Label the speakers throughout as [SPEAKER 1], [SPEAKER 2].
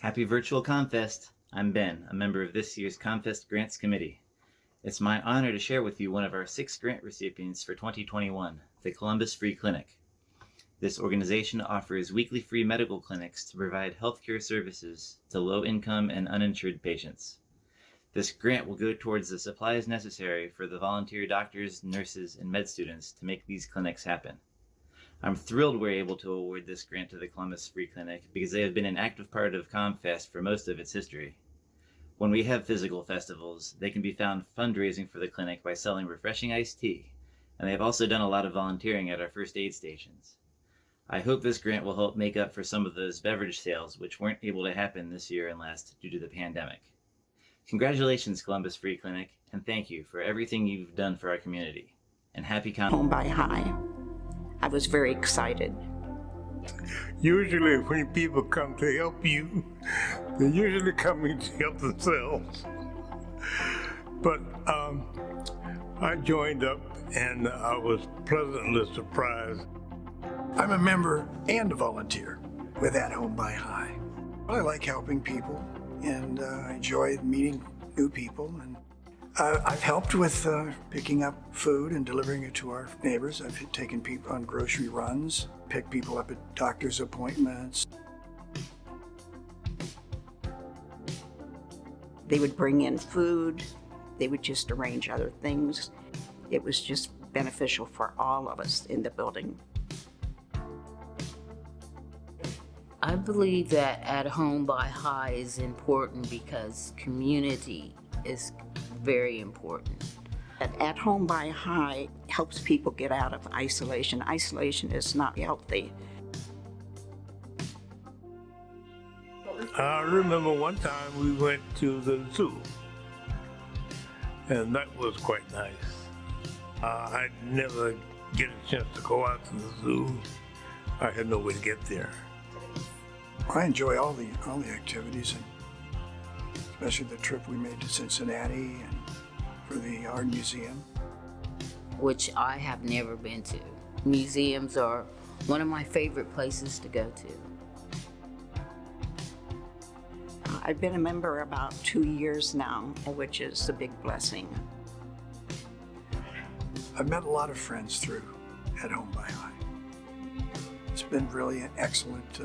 [SPEAKER 1] Happy virtual ComFest! I'm Ben, a member of this year's ComFest Grants Committee. It's my honor to share with you one of our 6 grant recipients for 2021, the Columbus Free Clinic. This organization offers weekly free medical clinics to provide healthcare services to low-income and uninsured patients. This grant will go towards the supplies necessary for the volunteer doctors, nurses, and med students to make these clinics happen. I'm thrilled we're able to award this grant to the Columbus Free Clinic because they have been an active part of ComFest for most of its history. When we have physical festivals, they can be found fundraising for the clinic by selling refreshing iced tea, and they have also done a lot of volunteering at our first aid stations. I hope this grant will help make up for some of those beverage sales which weren't able to happen this year and last due to the pandemic. Congratulations, Columbus Free Clinic, and thank you for everything you've done for our community. And happy
[SPEAKER 2] Home by High. I was very excited.
[SPEAKER 3] Usually when people come to help you, they're usually coming to help themselves. But I joined up and I was pleasantly surprised.
[SPEAKER 4] I'm a member and a volunteer with At Home by High. I like helping people and I enjoy meeting new people. And I've helped with picking up food and delivering it to our neighbors. I've taken people on grocery runs, picked people up at doctor's appointments.
[SPEAKER 2] They would bring in food. They would just arrange other things. It was just beneficial for all of us in the building.
[SPEAKER 5] I believe that At Home by High is important because community is very important.
[SPEAKER 2] At Home by High helps people get out of isolation. Isolation is not healthy.
[SPEAKER 3] I remember one time we went to the zoo, and that was quite nice. I'd never get a chance to go out to the zoo. I had no way to get there.
[SPEAKER 4] I enjoy all the activities, and especially the trip we made to Cincinnati and for the art museum,
[SPEAKER 5] which I have never been to. Museums are one of my favorite places to go to.
[SPEAKER 2] I've been a member about 2 years now, which is a big blessing.
[SPEAKER 4] I've met a lot of friends through At Home by High. It's been really an excellent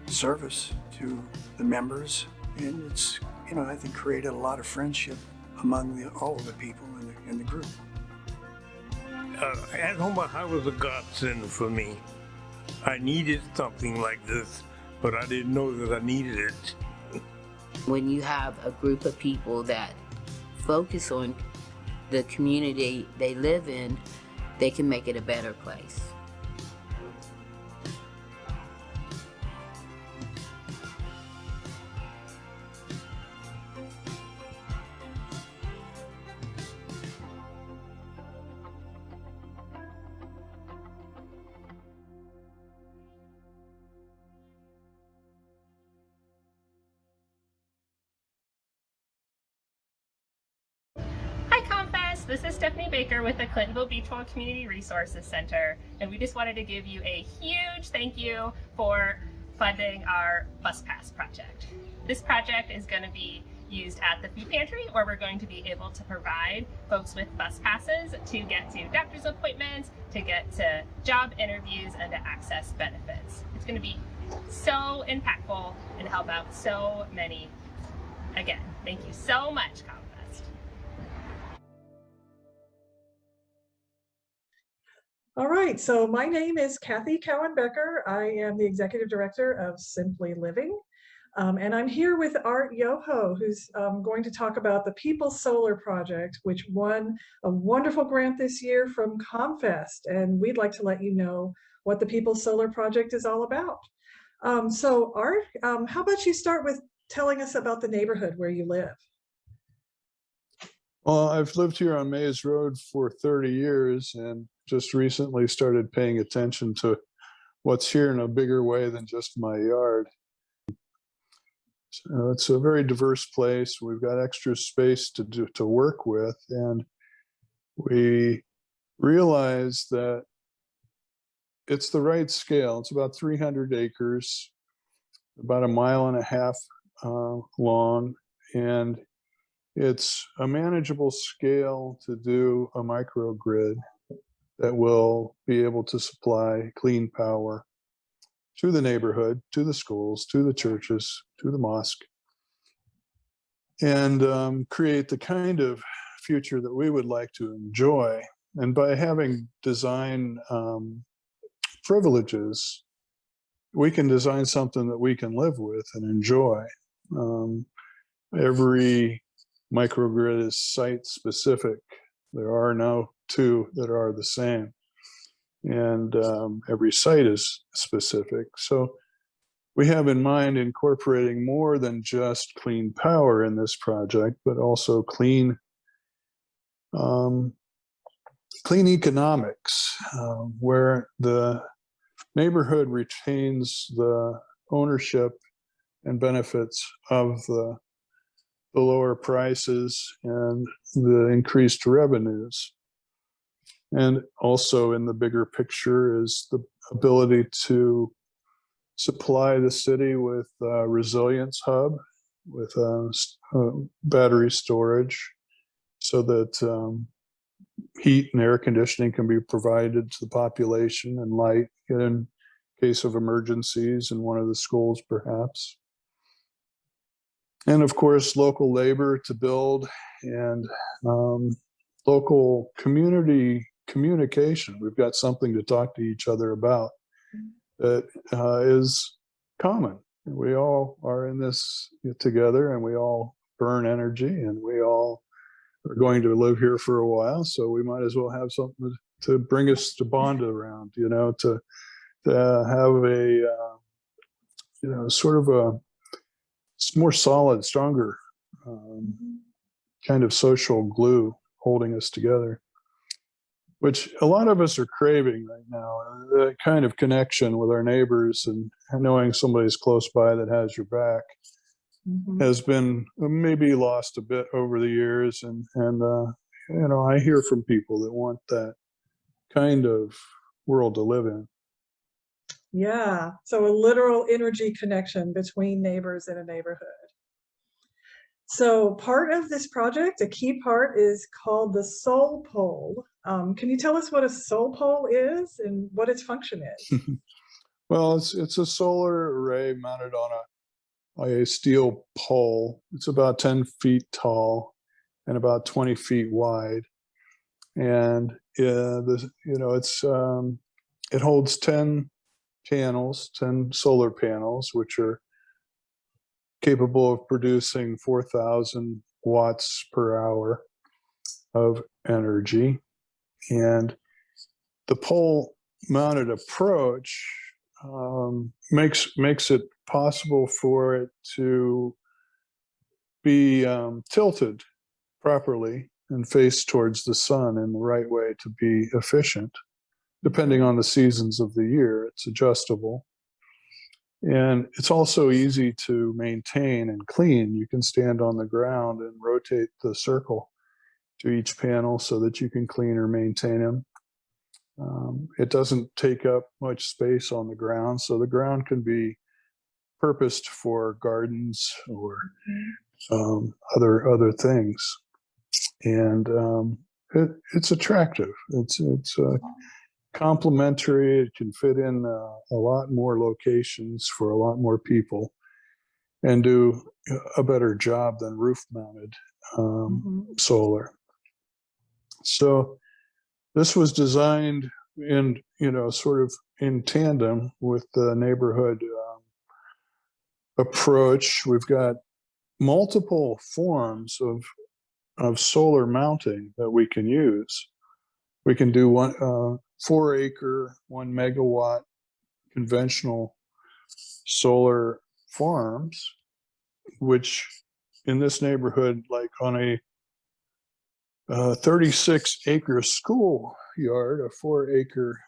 [SPEAKER 4] service to the members, and it's, I think created a lot of friendship among all of the people in the group.
[SPEAKER 3] At Home by High was a godsend for me. I needed something like this, but I didn't know that I needed it.
[SPEAKER 5] When you have a group of people that focus on the community they live in, they can make it a better place.
[SPEAKER 6] Hi ComFest, this is Stephanie Baker with the Clintonville Beachwell Community Resources Center, and we just wanted to give you a huge thank you for funding our bus pass project. This project is going to be used at the food pantry, where we're going to be able to provide folks with bus passes to get to doctor's appointments, to get to job interviews, and to access benefits. It's going to be so impactful and help out so many. Again, thank you so much, ComFest.
[SPEAKER 7] All right, so my name is Kathy Cowan-Becker. I am the Executive Director of Simply Living. And I'm here with Art Yoho, who's going to talk about the People Solar Project, which won a wonderful grant this year from ComFest. And we'd like to let you know what the People Solar Project is all about. So Art, how about you start with telling us about the neighborhood where you live?
[SPEAKER 8] Well, I've lived here on Mays Road for 30 years and just recently started paying attention to what's here in a bigger way than just my yard. So it's a very diverse place. We've got extra space to work with, and we realize that it's the right scale. It's about 300 acres, about 1.5 miles long, and it's a manageable scale to do a microgrid that will be able to supply clean power to the neighborhood, to the schools, to the churches, to the mosque, and create the kind of future that we would like to enjoy. And by having design privileges, we can design something that we can live with and enjoy. Every microgrid is site specific. There are no two that are the same. And every site is specific. So we have in mind incorporating more than just clean power in this project, but also clean economics, where the neighborhood retains the ownership and benefits of the lower prices and the increased revenues. And also in the bigger picture is the ability to supply the city with a resilience hub, with battery storage, so that heat and air conditioning can be provided to the population, and light in case of emergencies in one of the schools perhaps. And of course, local labor to build, and local community communication. We've got something to talk to each other about that is common. We all are in this together, and we all burn energy, and we all are going to live here for a while, so we might as well have something to bring us to bond around, to have a sort of a more solid, stronger kind of social glue holding us together, which a lot of us are craving right now. That kind of connection with our neighbors and knowing somebody's close by that has your back has been maybe lost a bit over the years. And I hear from people that want that kind of world to live in.
[SPEAKER 7] Yeah, so a literal energy connection between neighbors in a neighborhood. So part of this project, a key part, is called the soul pole. Can you tell us what a soul pole is and what its function is?
[SPEAKER 8] Well, it's a solar array mounted on a steel pole. It's about 10 feet tall and about 20 feet wide. And it holds 10 panels, 10 solar panels, which are capable of producing 4,000 watts per hour of energy. And the pole mounted approach makes it possible for it to be tilted properly and face towards the sun in the right way to be efficient. Depending on the seasons of the year, it's adjustable. And it's also easy to maintain and clean. You can stand on the ground and rotate the circle to each panel so that you can clean or maintain them. It doesn't take up much space on the ground, so the ground can be purposed for gardens or other things. And it's attractive. It's complementary. It can fit in a lot more locations for a lot more people and do a better job than roof-mounted solar. So this was designed in, sort of in tandem with the neighborhood approach. We've got multiple forms of solar mounting that we can use. We can do 4 acre, 1 megawatt conventional solar farms, which in this neighborhood, like on a 36 acre school yard, a 4 acre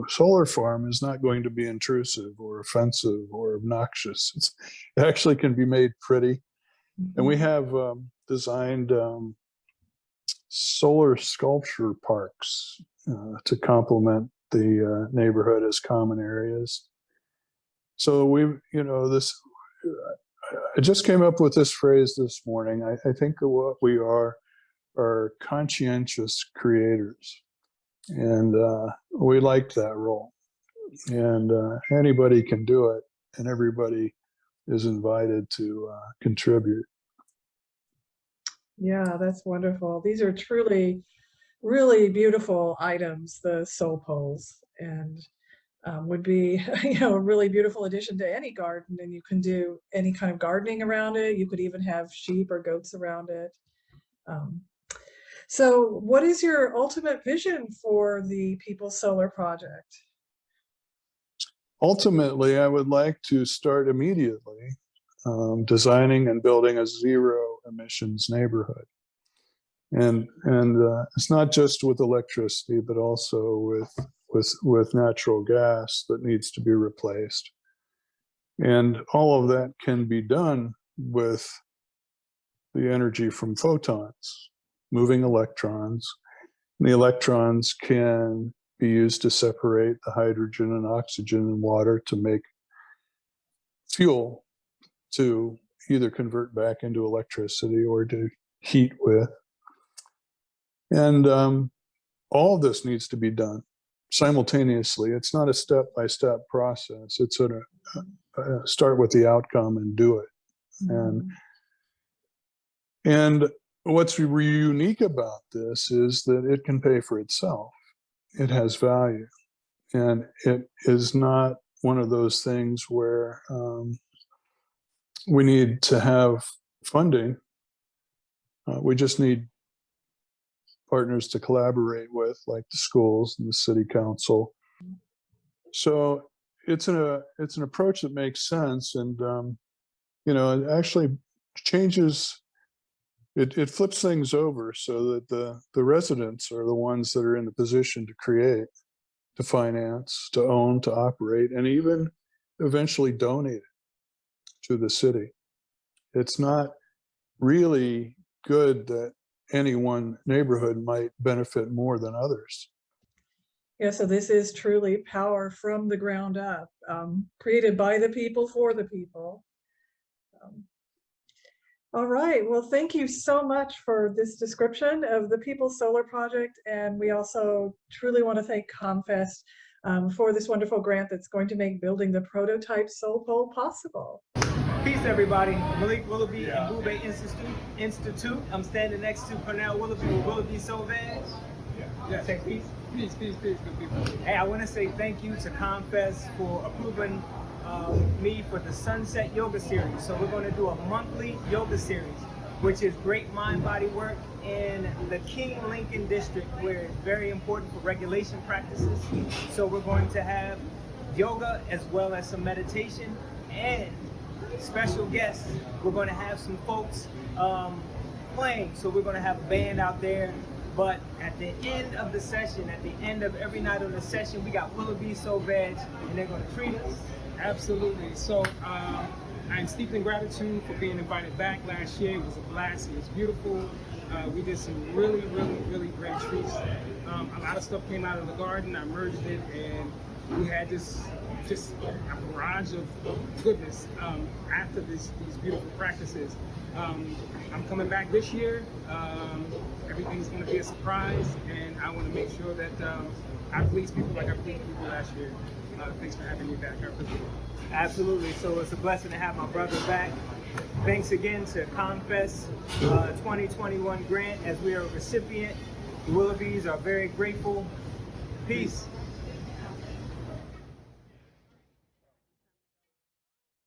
[SPEAKER 8] solar farm is not going to be intrusive or offensive or obnoxious. It actually can be made pretty. And we have designed solar sculpture parks to complement the neighborhood as common areas. So I just came up with this phrase this morning. I think what we are conscientious creators. And we liked that role. And anybody can do it, and everybody is invited to contribute.
[SPEAKER 7] Yeah, that's wonderful. These are truly, really beautiful items, the soul poles, and would be a really beautiful addition to any garden. And you can do any kind of gardening around it. You could even have sheep or goats around it. So what is your ultimate vision for the People's Solar Project?
[SPEAKER 8] Ultimately, I would like to start immediately designing and building a zero emissions neighborhood. And it's not just with electricity, but also with natural gas that needs to be replaced. And all of that can be done with the energy from photons, moving electrons. And the electrons can be used to separate the hydrogen and oxygen and water to make fuel to either convert back into electricity or to heat with. And all of this needs to be done simultaneously. It's not a step-by-step process. It's a start with the outcome and do it. And what's unique about this is that it can pay for itself. It has value. And it is not one of those things where we need to have funding. We just need partners to collaborate with, like the schools and the city council. So it's an approach that makes sense, and it actually changes. It flips things over so that the residents are the ones that are in the position to create, to finance, to own, to operate, and even eventually donate it to the city. It's not really good that any one neighborhood might benefit more than others.
[SPEAKER 7] Yeah, so this is truly power from the ground up, created by the people for the people. All right, well, thank you so much for this description of the People's Solar Project. And we also truly want to thank ComFest for this wonderful grant that's going to make building the prototype solar pole possible.
[SPEAKER 9] Peace, everybody. Malik Willoughby and Boubet Institute. I'm standing next to Cornell Willoughby with Willoughby Sauvage. Yeah. Say peace. Peace, good people. Hey, I want to say thank you to ComFest for approving me for the Sunset Yoga Series. So we're going to do a monthly yoga series, which is great mind-body work in the King Lincoln District, where it's very important for regulation practices. So we're going to have yoga as well as some meditation and special guests. We're going to have some folks playing. So we're going to have a band out there. But at the end of the session, at the end of every night of the session, we got Willoughby Sauvage, and they're going to treat us.
[SPEAKER 10] Absolutely. So I'm steeped in gratitude for being invited back last year. It was a blast. It was beautiful. We did some really great treats. A lot of stuff came out of the garden. I merged it, and we had just a barrage of goodness after these beautiful practices. I'm coming back this year. Everything's going to be a surprise, and I want to make sure that I please people like I pleased people last year. Thanks for having me back. I appreciate it.
[SPEAKER 9] Absolutely. So it's a blessing to have my brother back. Thanks again to ComFest 2021 grant, as we are a recipient. The Willoughbys are very grateful. Peace.